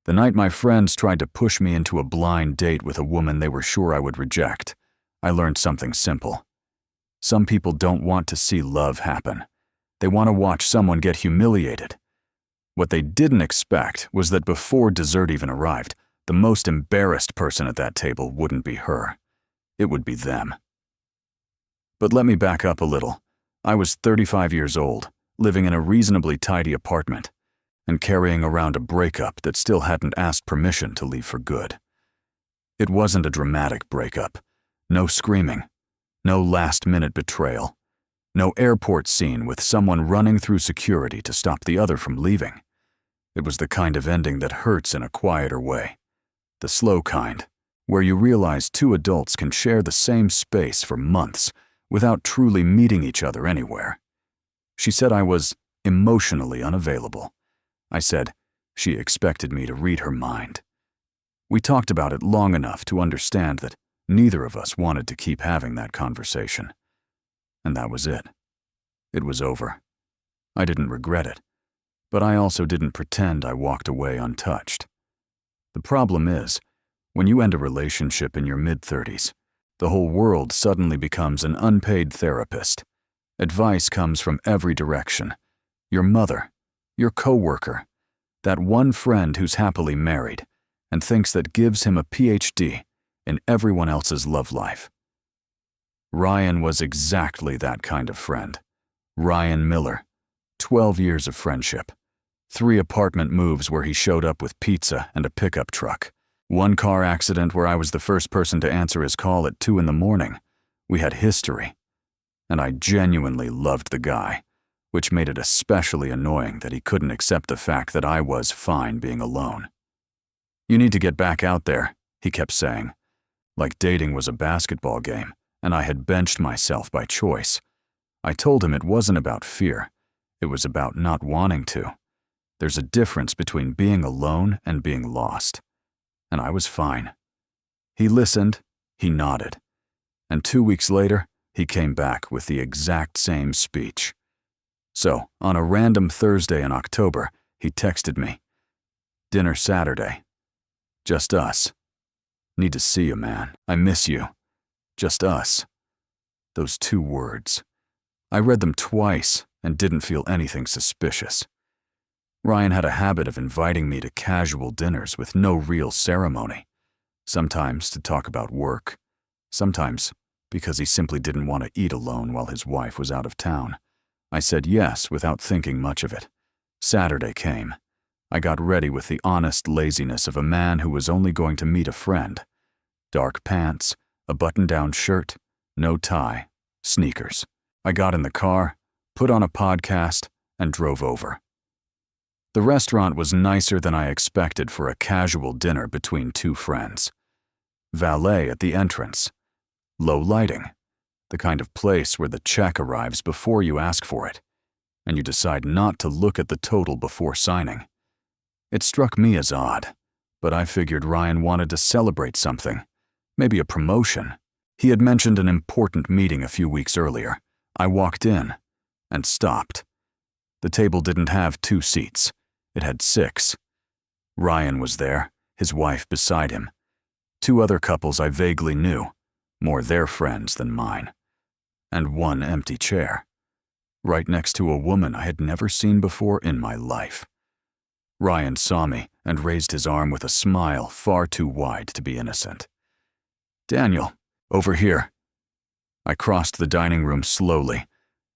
The night my friends tried to push me into a blind date with a woman they were sure I would reject, I learned something simple. Some people don't want to see love happen. They want to watch someone get humiliated. What they didn't expect was that before dessert even arrived, the most embarrassed person at that table wouldn't be her. It would be them. But let me back up a little. I was 35 years old, living in a reasonably tidy apartment, and carrying around a breakup that still hadn't asked permission to leave for good. It wasn't a dramatic breakup. No screaming. No last-minute betrayal. No airport scene with someone running through security to stop the other from leaving. It was the kind of ending that hurts in a quieter way. The slow kind, where you realize two adults can share the same space for months without truly meeting each other anywhere. She said I was emotionally unavailable. I said she expected me to read her mind. We talked about it long enough to understand that neither of us wanted to keep having that conversation. And that was it. It was over. I didn't regret it, but I also didn't pretend I walked away untouched. The problem is, when you end a relationship in your mid-30s, the whole world suddenly becomes an unpaid therapist. Advice comes from every direction. Your mother, your coworker, that one friend who's happily married and thinks that gives him a PhD in everyone else's love life. Ryan was exactly that kind of friend. Ryan Miller, 12 years of friendship, 3 apartment moves where he showed up with pizza and a pickup truck, 1 car accident where I was the first person to answer his call at 2 in the morning. We had history, and I genuinely loved the guy, which made it especially annoying that he couldn't accept the fact that I was fine being alone. "You need to get back out there," he kept saying, like dating was a basketball game and I had benched myself by choice. I told him it wasn't about fear, it was about not wanting to. There's a difference between being alone and being lost. And I was fine. He listened, he nodded, and 2 weeks later, he came back with the exact same speech. So, on a random Thursday in October, he texted me, "Dinner Saturday. Just us. Need to see you, man. I miss you. Just us." Those 2 words. I read them twice and didn't feel anything suspicious. Ryan had a habit of inviting me to casual dinners with no real ceremony. Sometimes to talk about work. Sometimes because he simply didn't want to eat alone while his wife was out of town. I said yes without thinking much of it. Saturday came. I got ready with the honest laziness of a man who was only going to meet a friend. Dark pants, a button-down shirt, no tie, sneakers. I got in the car, put on a podcast, and drove over. The restaurant was nicer than I expected for a casual dinner between 2 friends. Valet at the entrance. Low lighting. The kind of place where the check arrives before you ask for it, and you decide not to look at the total before signing. It struck me as odd, but I figured Ryan wanted to celebrate something, maybe a promotion. He had mentioned an important meeting a few weeks earlier. I walked in and stopped. The table didn't have 2 seats. It had 6. Ryan was there, his wife beside him. 2 other couples I vaguely knew, more their friends than mine. And 1 empty chair, right next to a woman I had never seen before in my life. Ryan saw me and raised his arm with a smile far too wide to be innocent. "Daniel, over here." I crossed the dining room slowly,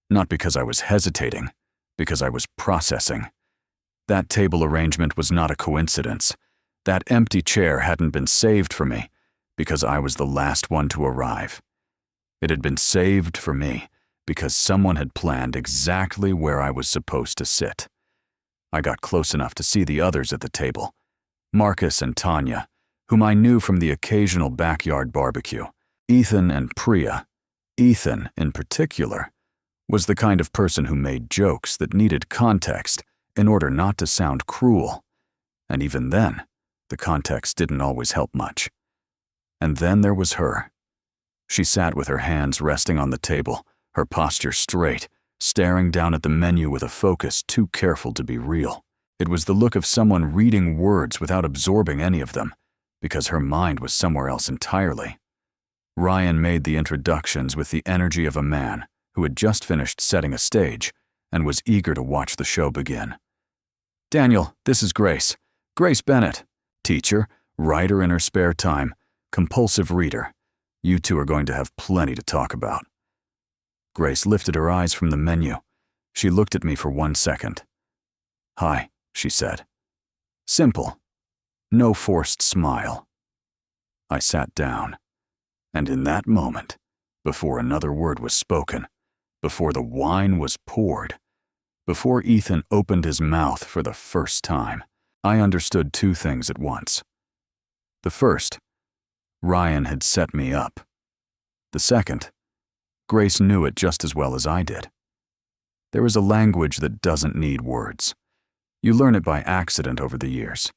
not because I was hesitating, because I was processing. That table arrangement was not a coincidence. That empty chair hadn't been saved for me because I was the last one to arrive. It had been saved for me because someone had planned exactly where I was supposed to sit. I got close enough to see the others at the table, Marcus and Tanya, whom I knew from the occasional backyard barbecue, Ethan and Priya. Ethan, in particular, was the kind of person who made jokes that needed context in order not to sound cruel, and even then, the context didn't always help much. And then there was her. She sat with her hands resting on the table, her posture straight, staring down at the menu with a focus too careful to be real. It was the look of someone reading words without absorbing any of them, because her mind was somewhere else entirely. Ryan made the introductions with the energy of a man who had just finished setting a stage and was eager to watch the show begin. "Daniel, this is Grace. Grace Bennett. Teacher, writer in her spare time, compulsive reader. You two are going to have plenty to talk about." Grace lifted her eyes from the menu. She looked at me for 1 second. "Hi," she said. Simple. No forced smile. I sat down, and in that moment, before another word was spoken, before the wine was poured, before Ethan opened his mouth for the first time, I understood 2 things at once. The first, Ryan had set me up. The second, Grace knew it just as well as I did. There is a language that doesn't need words. You learn it by accident over the years.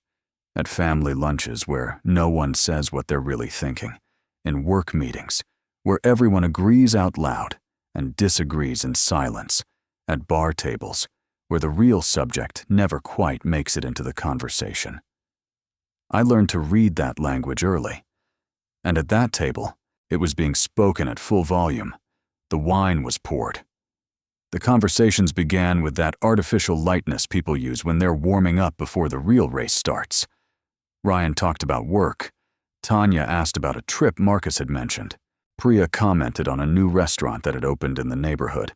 At family lunches where no one says what they're really thinking. In work meetings where everyone agrees out loud and disagrees in silence. At bar tables where the real subject never quite makes it into the conversation. I learned to read that language early. And at that table, it was being spoken at full volume. The wine was poured. The conversations began with that artificial lightness people use when they're warming up before the real race starts. Ryan talked about work. Tanya asked about a trip Marcus had mentioned. Priya commented on a new restaurant that had opened in the neighborhood.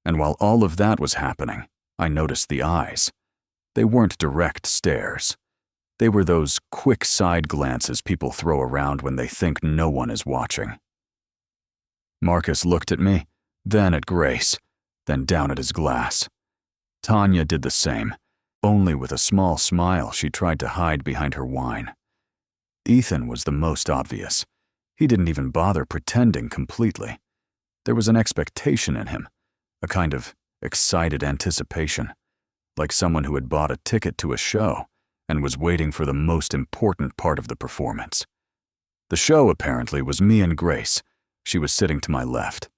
And while all of that was happening, I noticed the eyes. They weren't direct stares. They were those quick side glances people throw around when they think no one is watching. Marcus looked at me, then at Grace, then down at his glass. Tanya did the same, only with a small smile she tried to hide behind her wine. Ethan was the most obvious. He didn't even bother pretending completely. There was an expectation in him, a kind of excited anticipation, like someone who had bought a ticket to a show and was waiting for the most important part of the performance. The show, apparently, was me and Grace. She was sitting to my left.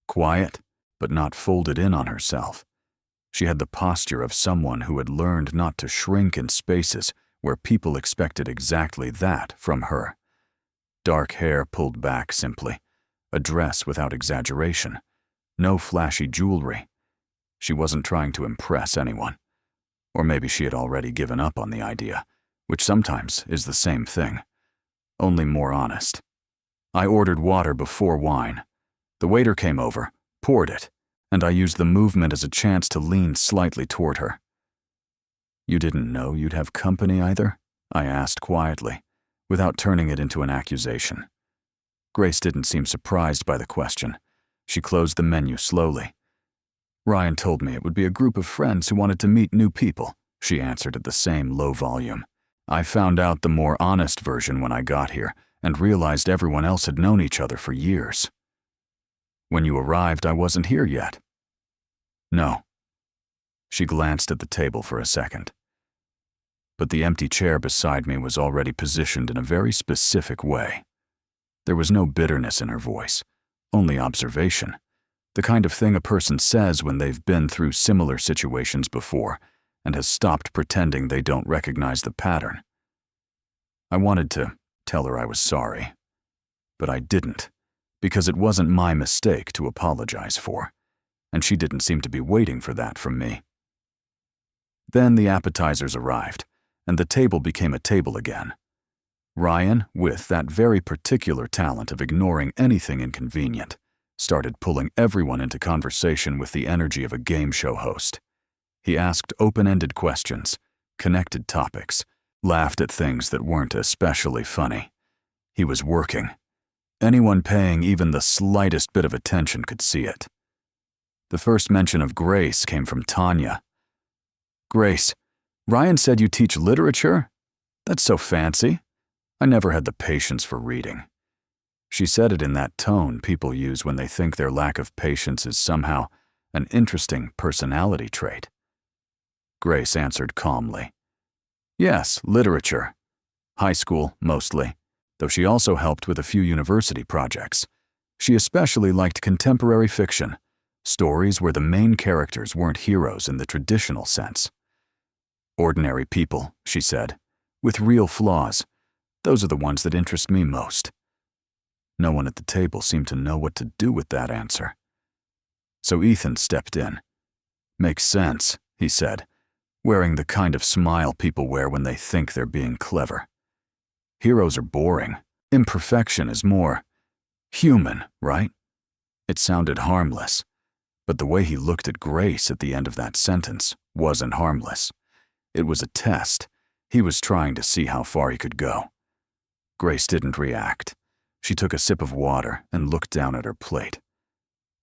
Quiet, but not folded in on herself. She had the posture of someone who had learned not to shrink in spaces where people expected exactly that from her. Dark hair pulled back simply, a dress without exaggeration, no flashy jewelry. She wasn't trying to impress anyone. Or maybe she had already given up on the idea, which sometimes is the same thing, only more honest. I ordered water before wine. The waiter came over, poured it, and I used the movement as a chance to lean slightly toward her. "You didn't know you'd have company either?" I asked quietly, without turning it into an accusation. Grace didn't seem surprised by the question. She closed the menu slowly. "Ryan told me it would be a group of friends who wanted to meet new people," she answered at the same low volume. I found out the more honest version when I got here and realized everyone else had known each other for years. "When you arrived, I wasn't here yet." "No." She glanced at the table for a second. But the empty chair beside me was already positioned in a very specific way. There was no bitterness in her voice, only observation. The kind of thing a person says when they've been through similar situations before and has stopped pretending they don't recognize the pattern. I wanted to tell her I was sorry, but I didn't, because it wasn't my mistake to apologize for, and she didn't seem to be waiting for that from me. Then the appetizers arrived, and the table became a table again. Ryan, with that very particular talent of ignoring anything inconvenient, started pulling everyone into conversation with the energy of a game show host. He asked open-ended questions, connected topics, laughed at things that weren't especially funny. He was working. Anyone paying even the slightest bit of attention could see it. The first mention of Grace came from Tanya. "Grace, Ryan said you teach literature? That's so fancy. I never had the patience for reading." She said it in that tone people use when they think their lack of patience is somehow an interesting personality trait. Grace answered calmly. "Yes, literature. High school, mostly, though she also helped with a few university projects. She especially liked contemporary fiction, stories where the main characters weren't heroes in the traditional sense. Ordinary people, she said, with real flaws. Those are the ones that interest me most. No one at the table seemed to know what to do with that answer. So Ethan stepped in. Makes sense, he said, wearing the kind of smile people wear when they think they're being clever. Heroes are boring. Imperfection is more human, right? It sounded harmless, but the way he looked at Grace at the end of that sentence wasn't harmless. It was a test. He was trying to see how far he could go. Grace didn't react. She took a sip of water and looked down at her plate.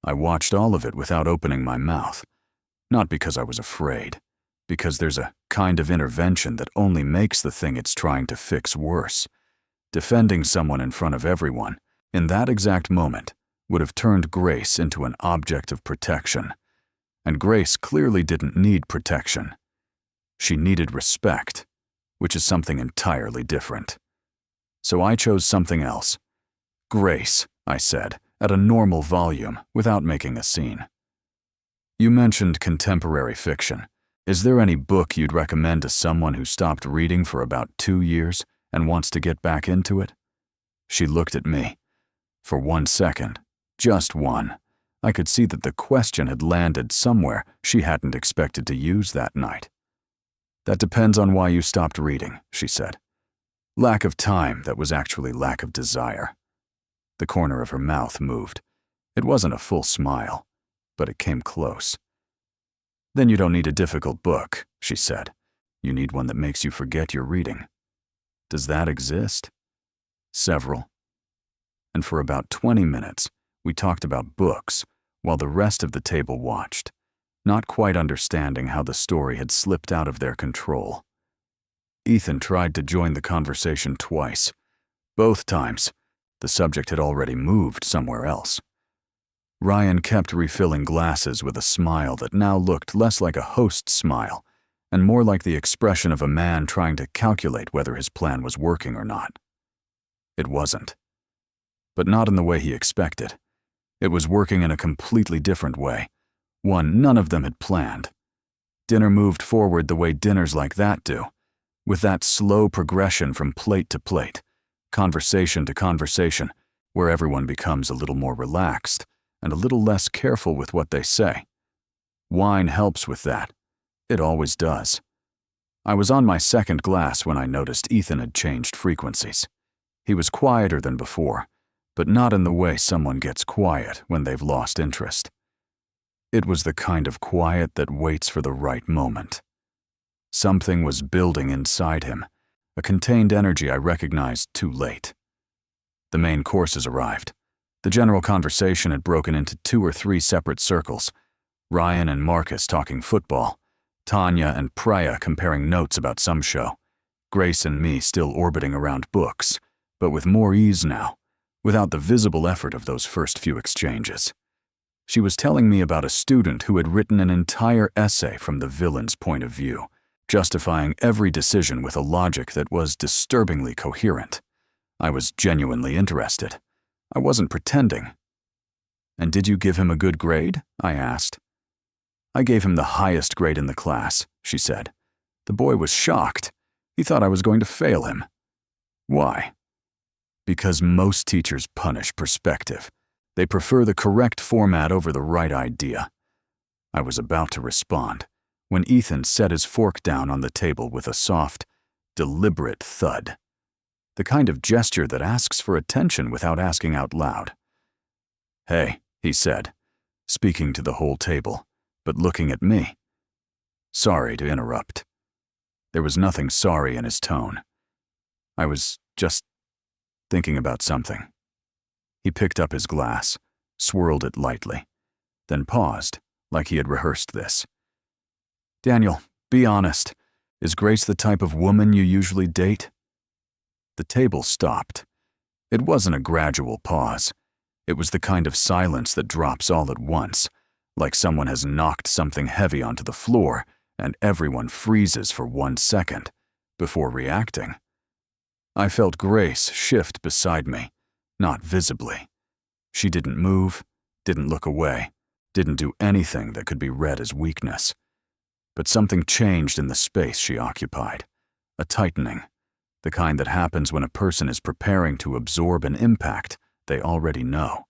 I watched all of it without opening my mouth. Not because I was afraid, because there's a kind of intervention that only makes the thing it's trying to fix worse. Defending someone in front of everyone, in that exact moment, would have turned Grace into an object of protection. And Grace clearly didn't need protection. She needed respect, which is something entirely different. So I chose something else. Grace, I said, at a normal volume, without making a scene. You mentioned contemporary fiction. Is there any book you'd recommend to someone who stopped reading for about 2 years and wants to get back into it? She looked at me. For 1 second, just one, I could see that the question had landed somewhere she hadn't expected to use that night. That depends on why you stopped reading, she said. Lack of time that was actually lack of desire. The corner of her mouth moved. It wasn't a full smile, but it came close. Then you don't need a difficult book, she said. You need one that makes you forget you're reading. Does that exist? Several. And for about 20 minutes, we talked about books while the rest of the table watched, not quite understanding how the story had slipped out of their control. Ethan tried to join the conversation twice. Both times, the subject had already moved somewhere else. Ryan kept refilling glasses with a smile that now looked less like a host's smile and more like the expression of a man trying to calculate whether his plan was working or not. It wasn't. But not in the way he expected. It was working in a completely different way, one none of them had planned. Dinner moved forward the way dinners like that do, with that slow progression from plate to plate, conversation to conversation, where everyone becomes a little more relaxed and a little less careful with what they say. Wine helps with that. It always does. I was on my second glass when I noticed Ethan had changed frequencies. He was quieter than before, but not in the way someone gets quiet when they've lost interest. It was the kind of quiet that waits for the right moment. Something was building inside him, a contained energy I recognized too late. The main courses arrived. The general conversation had broken into 2 or 3 separate circles. Ryan and Marcus talking football, Tanya and Priya comparing notes about some show, Grace and me still orbiting around books, but with more ease now, without the visible effort of those first few exchanges. She was telling me about a student who had written an entire essay from the villain's point of view, justifying every decision with a logic that was disturbingly coherent. I was genuinely interested. I wasn't pretending. And did you give him a good grade? I asked. I gave him the highest grade in the class, she said. The boy was shocked. He thought I was going to fail him. Why? Because most teachers punish perspective. They prefer the correct format over the right idea. I was about to respond when Ethan set his fork down on the table with a soft, deliberate thud. The kind of gesture that asks for attention without asking out loud. Hey, he said, speaking to the whole table, but looking at me. Sorry to interrupt. There was nothing sorry in his tone. I was just thinking about something. He picked up his glass, swirled it lightly, then paused, like he had rehearsed this. Daniel, be honest. Is Grace the type of woman you usually date? The table stopped. It wasn't a gradual pause. It was the kind of silence that drops all at once, like someone has knocked something heavy onto the floor and everyone freezes for 1 second before reacting. I felt Grace shift beside me, not visibly. She didn't move, didn't look away, didn't do anything that could be read as weakness. But something changed in the space she occupied. A tightening, the kind that happens when a person is preparing to absorb an impact they already know.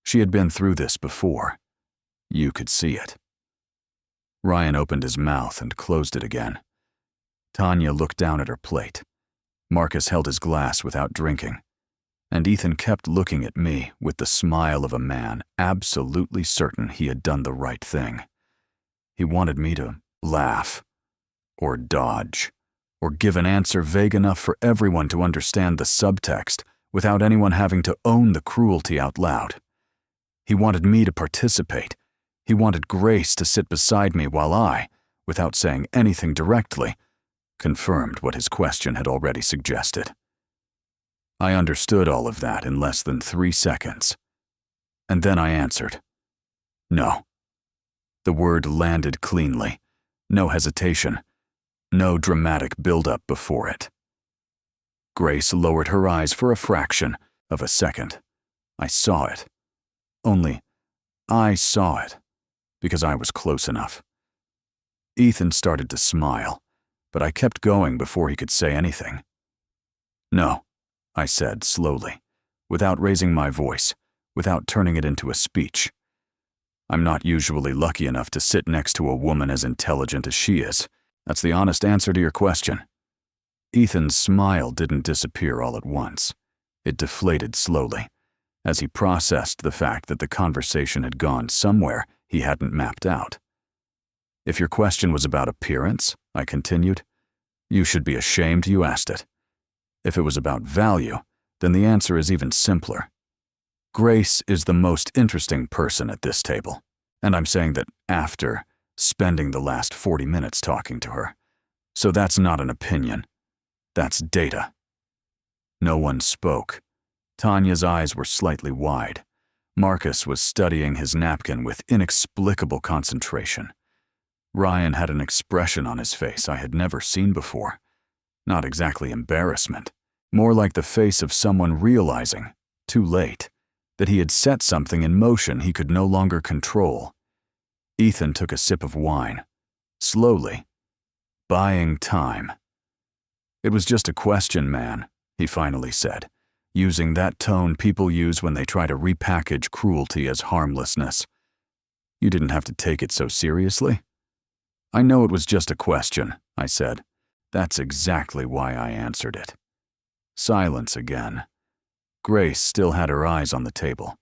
She had been through this before. You could see it. Ryan opened his mouth and closed it again. Tanya looked down at her plate. Marcus held his glass without drinking. And Ethan kept looking at me with the smile of a man absolutely certain he had done the right thing. He wanted me to laugh, or dodge, or give an answer vague enough for everyone to understand the subtext without anyone having to own the cruelty out loud. He wanted me to participate. He wanted Grace to sit beside me while I, without saying anything directly, confirmed what his question had already suggested. I understood all of that in less than 3 seconds. And then I answered, "No." The word landed cleanly. No hesitation. No dramatic build-up before it. Grace lowered her eyes for a fraction of a second. I saw it. Only I saw it, because I was close enough. Ethan started to smile, but I kept going before he could say anything. "No," I said slowly, without raising my voice, without turning it into a speech. I'm not usually lucky enough to sit next to a woman as intelligent as she is. That's the honest answer to your question. Ethan's smile didn't disappear all at once. It deflated slowly, as he processed the fact that the conversation had gone somewhere he hadn't mapped out. "If your question was about appearance," I continued, "you should be ashamed you asked it. If it was about value, then the answer is even simpler. Grace is the most interesting person at this table, and I'm saying that after spending the last 40 minutes talking to her. So that's not an opinion. That's data." No one spoke. Tanya's eyes were slightly wide. Marcus was studying his napkin with inexplicable concentration. Ryan had an expression on his face I had never seen before. Not exactly embarrassment, more like the face of someone realizing, too late, that he had set something in motion he could no longer control. Ethan took a sip of wine, slowly, buying time. "It was just a question, man," he finally said, using that tone people use when they try to repackage cruelty as harmlessness. "You didn't have to take it so seriously." "I know it was just a question," I said. "That's exactly why I answered it." Silence again. Grace still had her eyes on the table,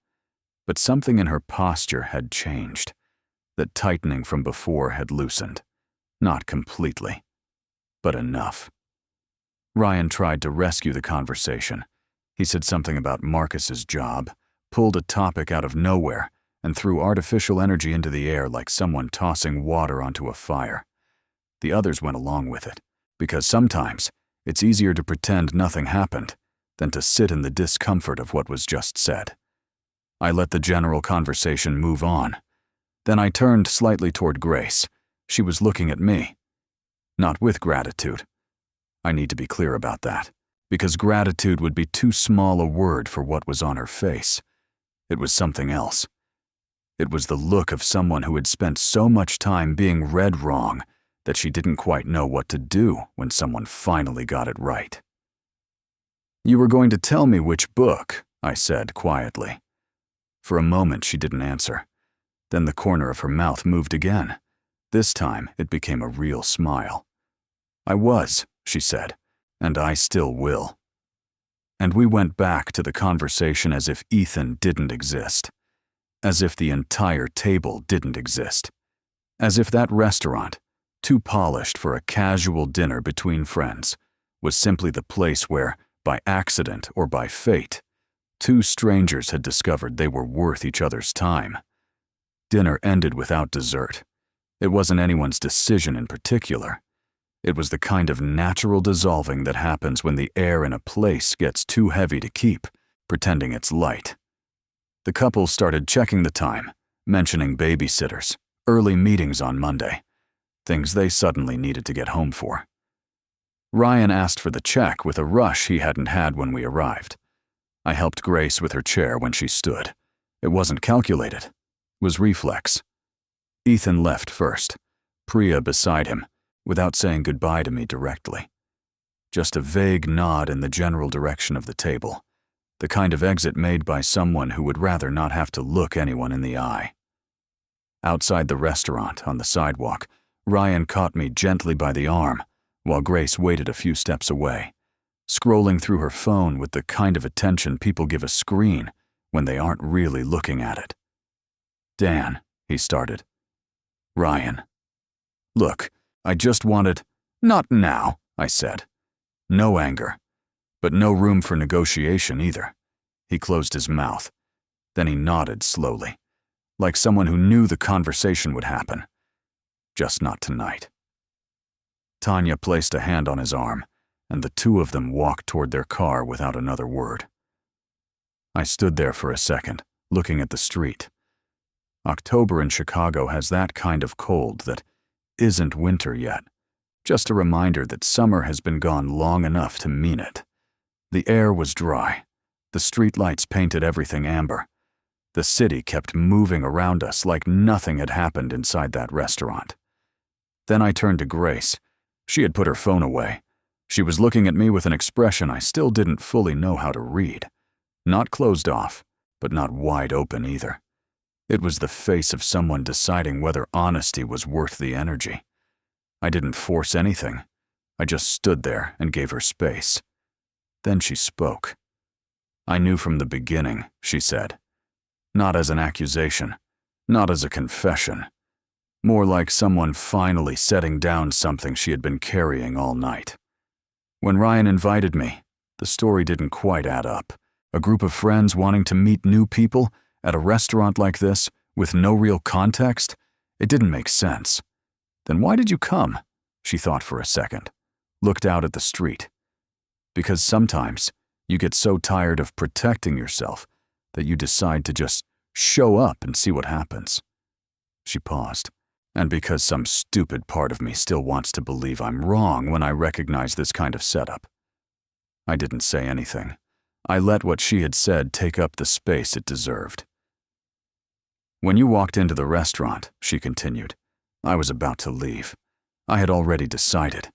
but something in her posture had changed. That tightening from before had loosened. Not completely, but enough. Ryan tried to rescue the conversation. He said something about Marcus's job, pulled a topic out of nowhere, and threw artificial energy into the air like someone tossing water onto a fire. The others went along with it, because sometimes it's easier to pretend nothing happened than to sit in the discomfort of what was just said. I let the general conversation move on. Then I turned slightly toward Grace. She was looking at me. Not with gratitude. I need to be clear about that, because gratitude would be too small a word for what was on her face. It was something else. It was the look of someone who had spent so much time being read wrong that she didn't quite know what to do when someone finally got it right. "You were going to tell me which book," I said quietly. For a moment she didn't answer. Then the corner of her mouth moved again. This time it became a real smile. "I was," she said, "and I still will." And we went back to the conversation as if Ethan didn't exist. As if the entire table didn't exist. As if that restaurant, too polished for a casual dinner between friends, was simply the place where, by accident or by fate, two strangers had discovered they were worth each other's time. Dinner ended without dessert. It wasn't anyone's decision in particular. It was the kind of natural dissolving that happens when the air in a place gets too heavy to keep, pretending it's light. The couple started checking the time, mentioning babysitters, early meetings on Monday, things they suddenly needed to get home for. Ryan asked for the check with a rush he hadn't had when we arrived. I helped Grace with her chair when she stood. It wasn't calculated. It was reflex. Ethan left first. Priya beside him, without saying goodbye to me directly. Just a vague nod in the general direction of the table, the kind of exit made by someone who would rather not have to look anyone in the eye. Outside the restaurant, on the sidewalk, Ryan caught me gently by the arm, while Grace waited a few steps away, scrolling through her phone with the kind of attention people give a screen when they aren't really looking at it. "Dan," he started. "Ryan. Look, I just wanted—" "Not now," I said. No anger, but no room for negotiation either. He closed his mouth. Then he nodded slowly, like someone who knew the conversation would happen. Just not tonight. Tanya placed a hand on his arm, and the two of them walked toward their car without another word. I stood there for a second, looking at the street. October in Chicago has that kind of cold that isn't winter yet. Just a reminder that summer has been gone long enough to mean it. The air was dry. The streetlights painted everything amber. The city kept moving around us like nothing had happened inside that restaurant. Then I turned to Grace. She had put her phone away. She was looking at me with an expression I still didn't fully know how to read. Not closed off, but not wide open either. It was the face of someone deciding whether honesty was worth the energy. I didn't force anything. I just stood there and gave her space. Then she spoke. "I knew from the beginning," she said. Not as an accusation, not as a confession. More like someone finally setting down something she had been carrying all night. When Ryan invited me, the story didn't quite add up. A group of friends wanting to meet new people at a restaurant like this with no real context? It didn't make sense. "Then why did you come?" She thought for a second, looked out at the street. "Because sometimes you get so tired of protecting yourself that you decide to just show up and see what happens." She paused. "And because some stupid part of me still wants to believe I'm wrong when I recognize this kind of setup." I didn't say anything. I let what she had said take up the space it deserved. "When you walked into the restaurant," she continued, "I was about to leave. I had already decided.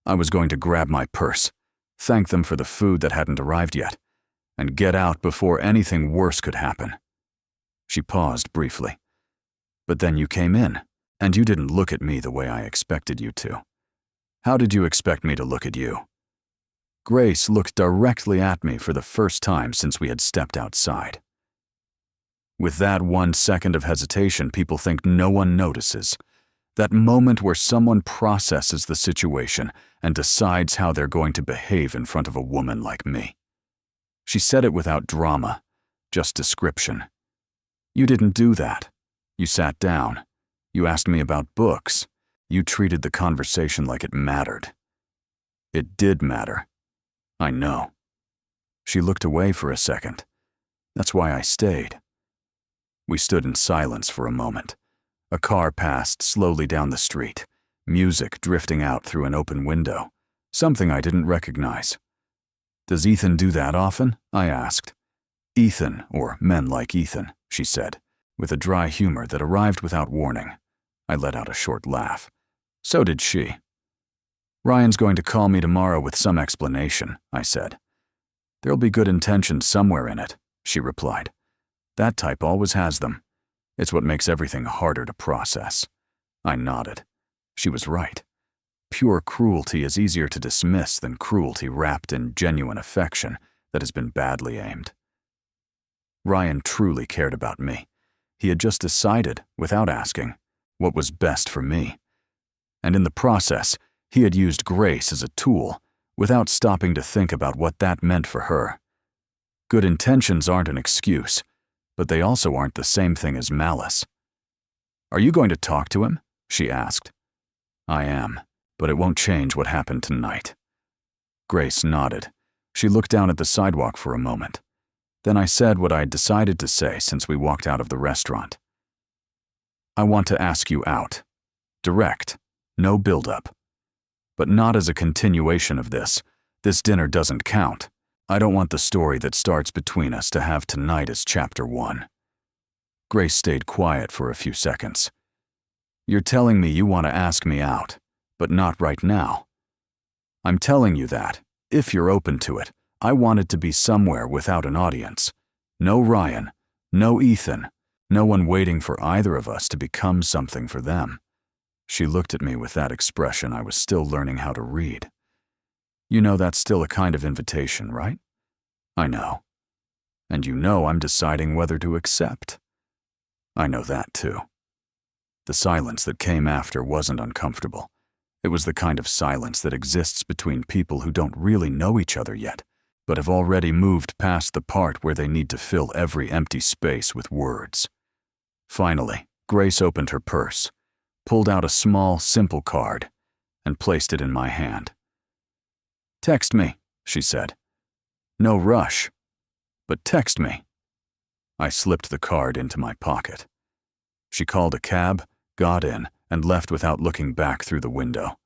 I was going to grab my purse, thank them for the food that hadn't arrived yet, and get out before anything worse could happen." She paused briefly. "But then you came in, and you didn't look at me the way I expected you to. How did you expect me to look at you?" Grace looked directly at me for the first time since we had stepped outside. With that 1 second of hesitation people think no one notices, that moment where someone processes the situation and decides how they're going to behave in front of a woman like me. She said it without drama, just description. "You didn't do that. You sat down. You asked me about books. You treated the conversation like it mattered." It did matter. I know. She looked away for a second. That's why I stayed. We stood in silence for a moment. A car passed slowly down the street, music drifting out through an open window, something I didn't recognize. "Does Ethan do that often?" I asked. "Ethan, or men like Ethan," she said, with a dry humor that arrived without warning. I let out a short laugh. So did she. "Ryan's going to call me tomorrow with some explanation," I said. "There'll be good intentions somewhere in it," she replied. "That type always has them. It's what makes everything harder to process." I nodded. She was right. Pure cruelty is easier to dismiss than cruelty wrapped in genuine affection that has been badly aimed. Ryan truly cared about me. He had just decided, without asking, what was best for me. And in the process, he had used Grace as a tool, without stopping to think about what that meant for her. Good intentions aren't an excuse, but they also aren't the same thing as malice. "Are you going to talk to him?" she asked. "I am, but it won't change what happened tonight." Grace nodded. She looked down at the sidewalk for a moment. Then I said what I had decided to say since we walked out of the restaurant. "I want to ask you out. Direct. No build-up. But not as a continuation of this. This dinner doesn't count. I don't want the story that starts between us to have tonight as chapter 1. Grace stayed quiet for a few seconds. You're telling me you want to ask me out, but not right now. I'm telling you that, if you're open to it, I want it to be somewhere without an audience. No Ryan, no Ethan, no one waiting for either of us to become something for them. She looked at me with that expression I was still learning how to read. You know that's still a kind of invitation, right? I know. And you know I'm deciding whether to accept. I know that too. The silence that came after wasn't uncomfortable. It was the kind of silence that exists between people who don't really know each other yet, but have already moved past the part where they need to fill every empty space with words. Finally, Grace opened her purse, pulled out a small, simple card, and placed it in my hand. "Text me," she said. "No rush, but text me." I slipped the card into my pocket. She called a cab, got in, and left without looking back through the window.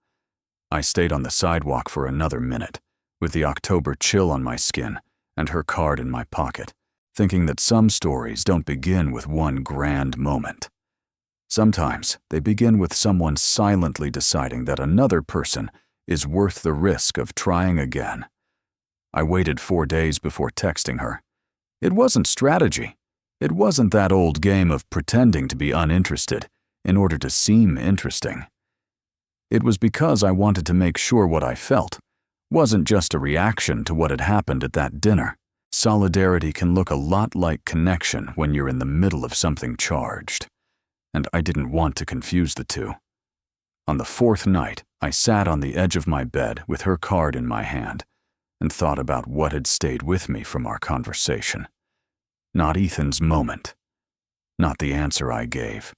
I stayed on the sidewalk for another minute, with the October chill on my skin and her card in my pocket, thinking that some stories don't begin with one grand moment. Sometimes they begin with someone silently deciding that another person is worth the risk of trying again. I waited 4 days before texting her. It wasn't strategy. It wasn't that old game of pretending to be uninterested in order to seem interesting. It was because I wanted to make sure what I felt wasn't just a reaction to what had happened at that dinner. Solidarity can look a lot like connection when you're in the middle of something charged, and I didn't want to confuse the two. On the 4th night, I sat on the edge of my bed with her card in my hand and thought about what had stayed with me from our conversation. Not Ethan's moment, not the answer I gave,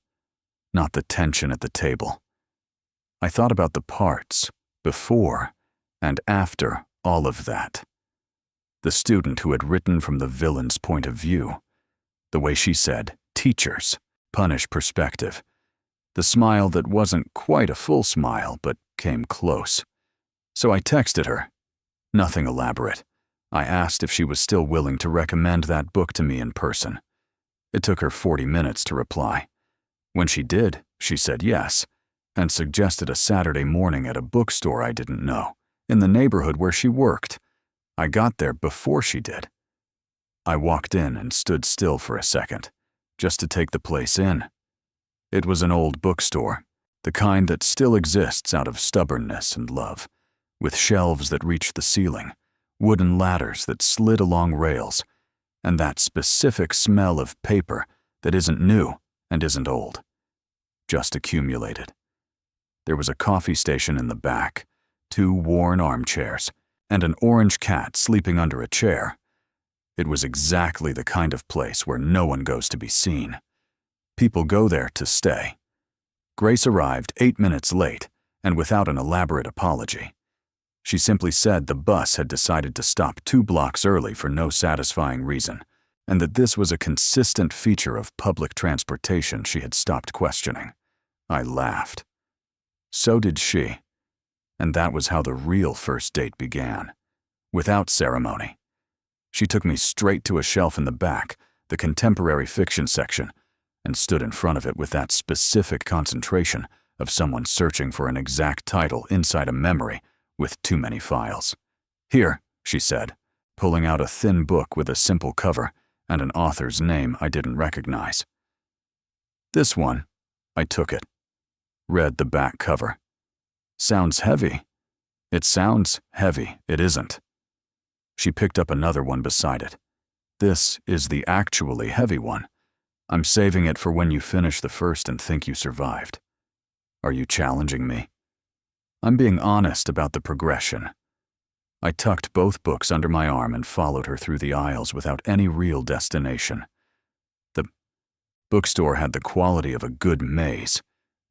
not the tension at the table. I thought about the parts, before and after all of that. The student who had written from the villain's point of view. The way she said, teachers, punish perspective. The smile that wasn't quite a full smile, but came close. So I texted her. Nothing elaborate. I asked if she was still willing to recommend that book to me in person. It took her 40 minutes to reply. When she did, she said yes, and suggested a Saturday morning at a bookstore I didn't know, in the neighborhood where she worked. I got there before she did. I walked in and stood still for a second, just to take the place in. It was an old bookstore, the kind that still exists out of stubbornness and love, with shelves that reached the ceiling, wooden ladders that slid along rails, and that specific smell of paper that isn't new and isn't old, just accumulated. There was a coffee station in the back, 2 worn armchairs, and an orange cat sleeping under a chair. It was exactly the kind of place where no one goes to be seen. People go there to stay. Grace arrived 8 minutes late and without an elaborate apology. She simply said the bus had decided to stop 2 blocks early for no satisfying reason, and that this was a consistent feature of public transportation she had stopped questioning. I laughed. So did she. And that was how the real first date began, without ceremony. She took me straight to a shelf in the back, the contemporary fiction section, and stood in front of it with that specific concentration of someone searching for an exact title inside a memory with too many files. "Here," she said, pulling out a thin book with a simple cover and an author's name I didn't recognize. "This one." I took it, read the back cover. "Sounds heavy." "It sounds heavy, it isn't." She picked up another one beside it. "This is the actually heavy one. I'm saving it for when you finish the first and think you survived." "Are you challenging me?" "I'm being honest about the progression." I tucked both books under my arm and followed her through the aisles without any real destination. The bookstore had the quality of a good maze.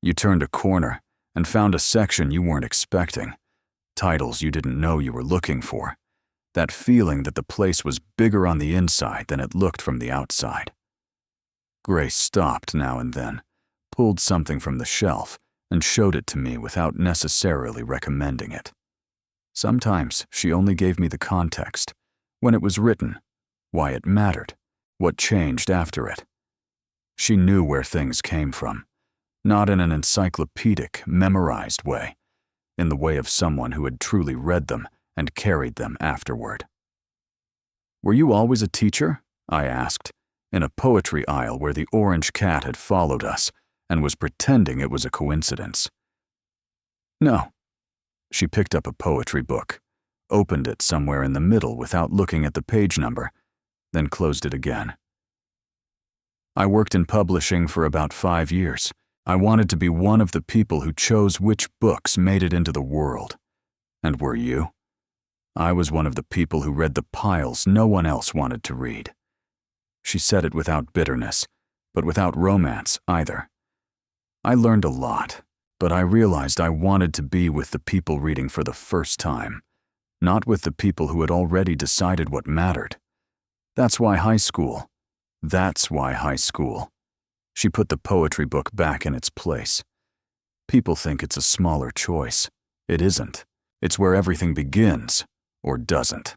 You turned a corner and found a section you weren't expecting, titles you didn't know you were looking for, that feeling that the place was bigger on the inside than it looked from the outside. Grace stopped now and then, pulled something from the shelf, and showed it to me without necessarily recommending it. Sometimes she only gave me the context, when it was written, why it mattered, what changed after it. She knew where things came from, Not in an encyclopedic, memorized way, in the way of someone who had truly read them and carried them afterward. "Were you always a teacher?" I asked, in a poetry aisle where the orange cat had followed us and was pretending it was a coincidence. "No." She picked up a poetry book, opened it somewhere in the middle without looking at the page number, then closed it again. "I worked in publishing for about 5 years. I wanted to be one of the people who chose which books made it into the world. And were you?" "I was one of the people who read the piles no one else wanted to read." She said it without bitterness, but without romance either. I learned a lot, but I realized I wanted to be with the people reading for the first time, not with the people who had already decided what mattered. That's why high school. She put the poetry book back in its place. People think it's a smaller choice. It isn't. It's where everything begins, or doesn't.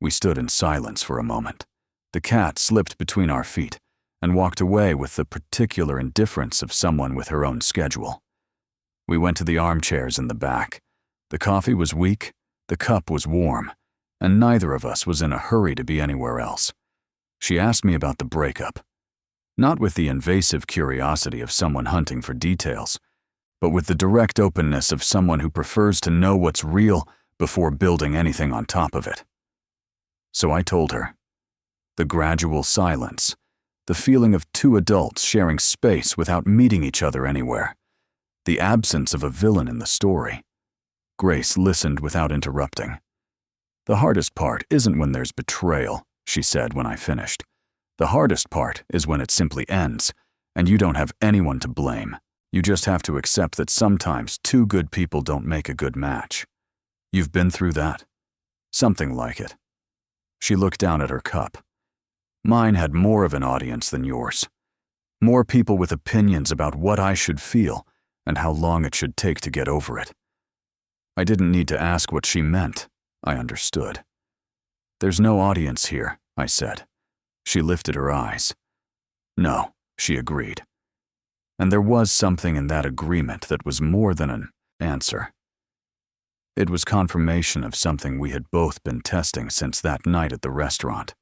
We stood in silence for a moment. The cat slipped between our feet and walked away with the particular indifference of someone with her own schedule. We went to the armchairs in the back. The coffee was weak, the cup was warm, and neither of us was in a hurry to be anywhere else. She asked me about the breakup, not with the invasive curiosity of someone hunting for details, but with the direct openness of someone who prefers to know what's real before building anything on top of it. So I told her. The gradual silence, the feeling of two adults sharing space without meeting each other anywhere, the absence of a villain in the story. Grace listened without interrupting. "The hardest part isn't when there's betrayal," she said when I finished. "The hardest part is when it simply ends, and you don't have anyone to blame. You just have to accept that sometimes two good people don't make a good match. You've been through that?" "Something like it." She looked down at her cup. "Mine had more of an audience than yours. More people with opinions about what I should feel and how long it should take to get over it." I didn't need to ask what she meant. I understood. "There's no audience here," I said. She lifted her eyes. "No," she agreed. And there was something in that agreement that was more than an answer. It was confirmation of something we had both been testing since that night at the restaurant.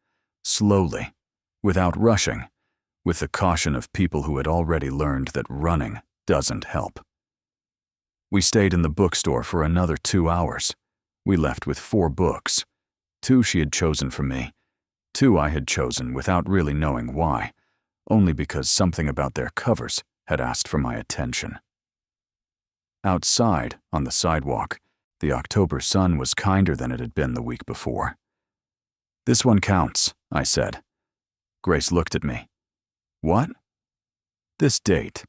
Slowly, without rushing, with the caution of people who had already learned that running doesn't help. We stayed in the bookstore for another 2 hours. We left with 4 books. 2 she had chosen for me. 2 I had chosen without really knowing why, only because something about their covers had asked for my attention. Outside, on the sidewalk, the October sun was kinder than it had been the week before. "This one counts," I said. Grace looked at me. "What?" "This date.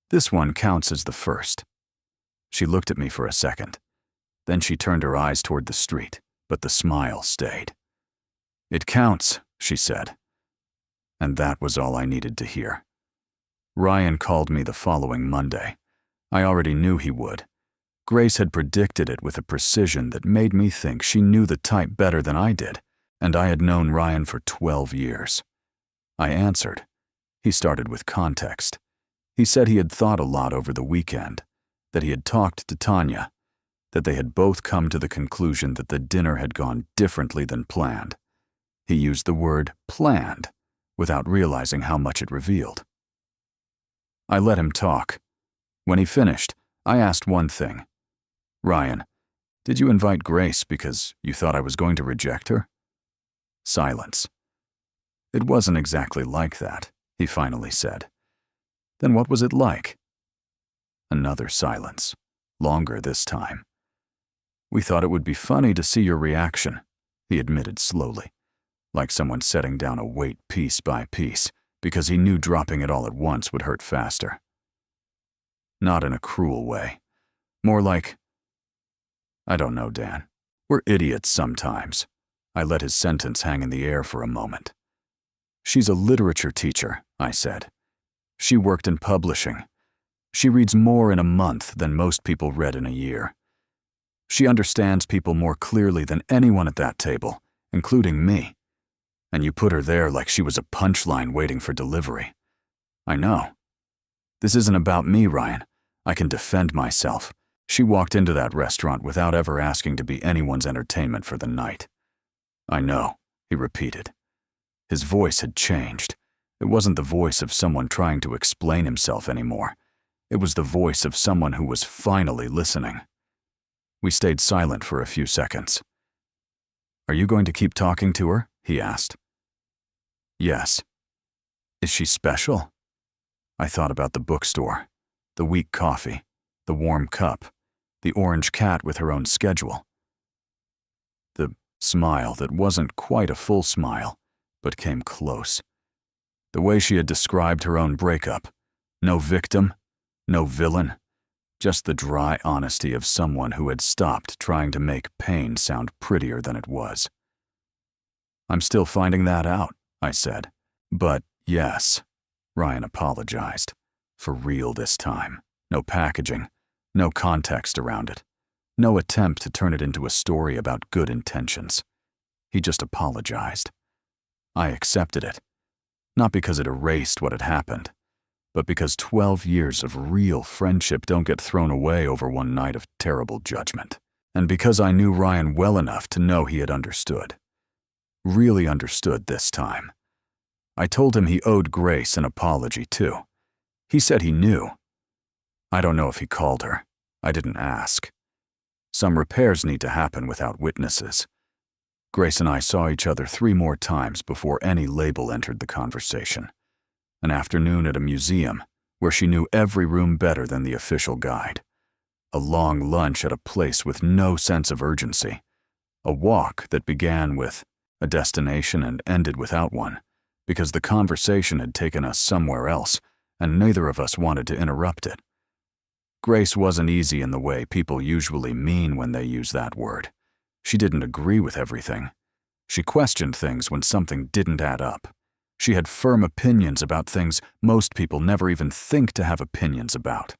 This one counts as the first." She looked at me for a second. Then she turned her eyes toward the street, but the smile stayed. "It counts," she said. And that was all I needed to hear. Ryan called me the following Monday. I already knew he would. Grace had predicted it with a precision that made me think she knew the type better than I did, and I had known Ryan for 12 years. I answered. He started with context. He said he had thought a lot over the weekend, that he had talked to Tanya, that they had both come to the conclusion that the dinner had gone differently than planned. He used the word planned, without realizing how much it revealed. I let him talk. When he finished, I asked one thing. "Ryan, did you invite Grace because you thought I was going to reject her?" Silence. "It wasn't exactly like that," he finally said. "Then what was it like?" Another silence, longer this time. "We thought it would be funny to see your reaction," he admitted slowly, like someone setting down a weight piece by piece, because he knew dropping it all at once would hurt faster. Not in a cruel way. More like, "I don't know, Dan. We're idiots sometimes." I let his sentence hang in the air for a moment. "She's a literature teacher," I said. "She worked in publishing. She reads more in a month than most people read in a year. She understands people more clearly than anyone at that table, including me. And you put her there like she was a punchline waiting for delivery. I know. This isn't about me, Ryan. I can defend myself. She walked into that restaurant without ever asking to be anyone's entertainment for the night. I know, he repeated. His voice had changed. It wasn't the voice of someone trying to explain himself anymore. It was the voice of someone who was finally listening. We stayed silent for a few seconds. Are you going to keep talking to her? He asked. Yes. Is she special? I thought about the bookstore, the weak coffee, the warm cup, the orange cat with her own schedule. The smile that wasn't quite a full smile, but came close. The way she had described her own breakup. No victim, no villain, just the dry honesty of someone who had stopped trying to make pain sound prettier than it was. I'm still finding that out, I said. But yes, Ryan apologized. For real this time. No packaging, no context around it, no attempt to turn it into a story about good intentions. He just apologized. I accepted it, not because it erased what had happened, but because 12 years of real friendship don't get thrown away over one night of terrible judgment, and because I knew Ryan well enough to know he had understood. Really understood this time. I told him he owed Grace an apology too. He said he knew. I don't know if he called her. I didn't ask. Some repairs need to happen without witnesses. Grace and I saw each other 3 more times before any label entered the conversation. An afternoon at a museum, where she knew every room better than the official guide. A long lunch at a place with no sense of urgency. A walk that began with a destination and ended without one, because the conversation had taken us somewhere else, and neither of us wanted to interrupt it. Grace wasn't easy in the way people usually mean when they use that word. She didn't agree with everything. She questioned things when something didn't add up. She had firm opinions about things most people never even think to have opinions about.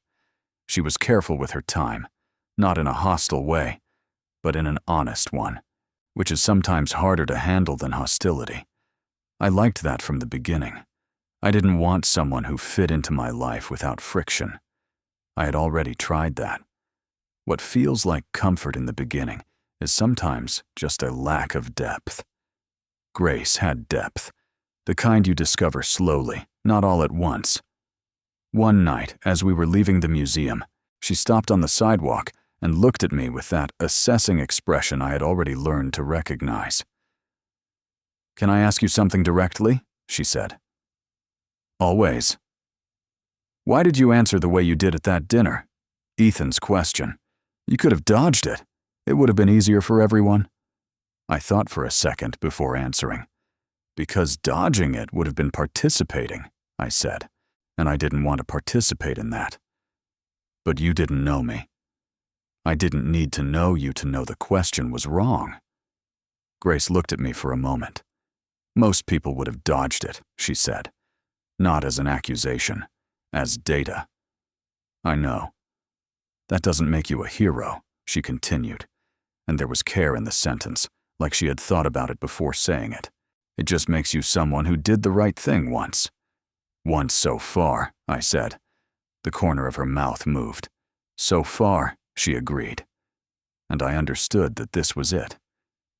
She was careful with her time, not in a hostile way, but in an honest one, which is sometimes harder to handle than hostility. I liked that from the beginning. I didn't want someone who fit into my life without friction. I had already tried that. What feels like comfort in the beginning is sometimes just a lack of depth. Grace had depth, the kind you discover slowly, not all at once. One night, as we were leaving the museum, she stopped on the sidewalk and looked at me with that assessing expression I had already learned to recognize. "Can I ask you something directly?" she said. "Always." "Why did you answer the way you did at that dinner?" Ethan's question. "You could have dodged it. It would have been easier for everyone." I thought for a second before answering. "Because dodging it would have been participating," I said, and I didn't want to participate in that. "But you didn't know me. I didn't need to know you to know the question was wrong." Grace looked at me for a moment. "Most people would have dodged it," she said. "Not as an accusation, as data." "I know. That doesn't make you a hero," she continued, and there was care in the sentence, like she had thought about it before saying it. "It just makes you someone who did the right thing once." "Once so far," I said. The corner of her mouth moved. "So far," she agreed. And I understood that this was it.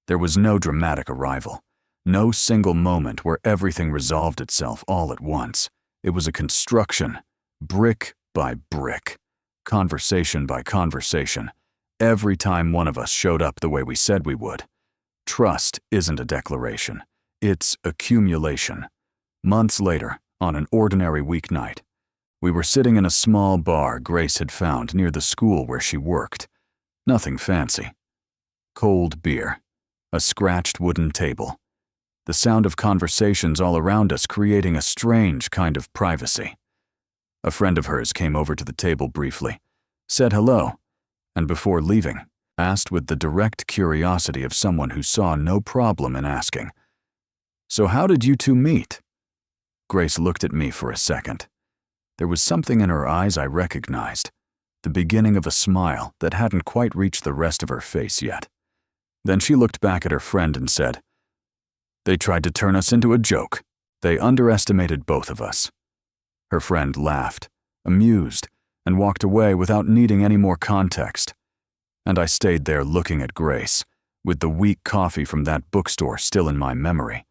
There was no dramatic arrival, no single moment where everything resolved itself all at once. It was a construction, brick by brick, conversation by conversation, every time one of us showed up the way we said we would. Trust isn't a declaration. It's accumulation. Months later, on an ordinary weeknight, we were sitting in a small bar Grace had found near the school where she worked. Nothing fancy. Cold beer, a scratched wooden table, the sound of conversations all around us creating a strange kind of privacy. A friend of hers came over to the table briefly, said hello, and before leaving, asked with the direct curiosity of someone who saw no problem in asking, "So how did you two meet?" Grace looked at me for a second. There was something in her eyes I recognized, the beginning of a smile that hadn't quite reached the rest of her face yet. Then she looked back at her friend and said, "They tried to turn us into a joke. They underestimated both of us." Her friend laughed, amused, and walked away without needing any more context. And I stayed there looking at Grace, with the weak coffee from that bookstore still in my memory,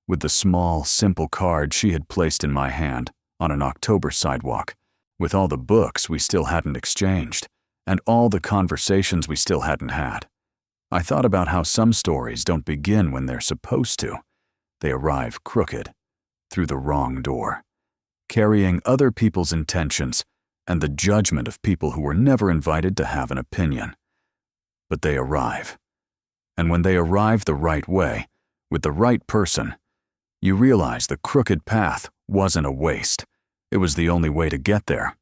with the small, simple card she had placed in my hand on an October sidewalk, with all the books we still hadn't exchanged, and all the conversations we still hadn't had. I thought about how some stories don't begin when they're supposed to. They arrive crooked, through the wrong door, carrying other people's intentions and the judgment of people who were never invited to have an opinion. But they arrive. And when they arrive the right way, with the right person, you realize the crooked path wasn't a waste. It was the only way to get there.